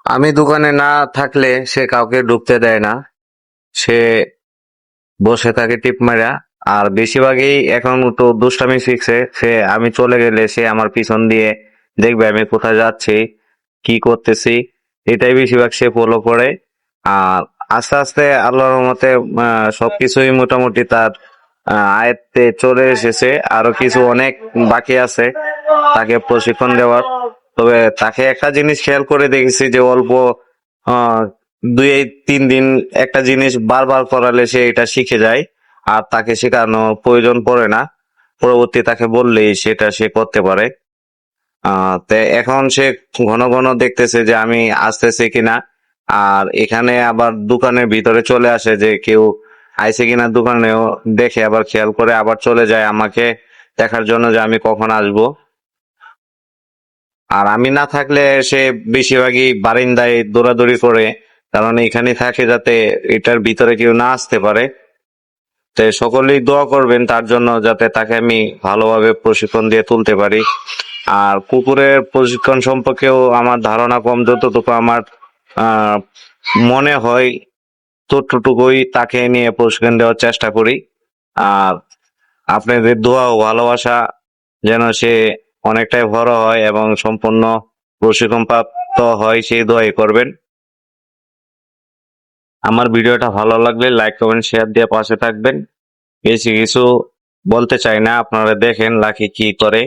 আমি দোকানে না থাকলে সে কাউকে ঢুকতে দেয় না। সে বসে থাকে টিপ মারা। আর বেশিরভাগই এখন তো দুষ্টামি শিখছে। সে আমি চলে গেলে সে আমার পিছন দিয়ে দেখবে আমি কোথায় যাচ্ছি, কি করতেছি। এটাই বেশিরভাগ সে ফলো করে। আর আস্তে আস্তে আল্লাহর রহমতে সবকিছুই মোটামুটি তার আয়ত্তে চলে এসেছে। আরো কিছু অনেক বাকি আছে তাকে প্রশিক্ষণ দেওয়ার। তবে তাকে একটা জিনিস খেয়াল করে দেখেছি যে অল্প আহ 2-3 দিন একটা জিনিস বারবার করালে সে এটা শিখে যায়। আর তাকে শেখানো প্রয়োজন পড়ে না, পরবর্তী তাকে বললেই সেটা সে করতে পারে। তো এখন সে ঘন ঘন দেখতেছে যে আমি আসতেছি কিনা। আর এখানে আবার দোকানের ভিতরে চলে আসে যে কেউ আইছে কিনা, দোকানেও দেখে আবার খেয়াল করে আবার চলে যায় আমাকে দেখার জন্য যে আমি কখন আসবো। আর আমি না থাকলে সে বেশিরভাগই বারান্দায় দৌড়াদৌড়ি করে, কারণ এখানে থাকে যাতে এটার ভিতরে কেউ না আসতে পারে। তো সকলেই দোয়া করবেন তার জন্য, যাতে তাকে আমি ভালোভাবে প্রশিক্ষণ দিয়ে তুলতে পারি। আর কুকুরের প্রশিক্ষণ সম্পর্কেও আমার ধারণা কম, যতটুকু আমার আহ মনে হয় ততটুকুই তাকে নিয়ে প্রশিক্ষণ দেওয়ার চেষ্টা করি। আর আপনাদের দোয়া ও ভালোবাসা যেন সে অনেকটাই বড় হয় এবং সম্পূর্ণ প্রশিক্ষণ প্রাপ্ত হয়, সেই দোয়াই করবেন। আমার ভিডিওটা ভালো লাগলে লাইক কমেন্ট শেয়ার দিয়ে পাশে থাকবেন। বেশি কিছু বলতে চাই না, আপনারা দেখেন লাকি কি করে।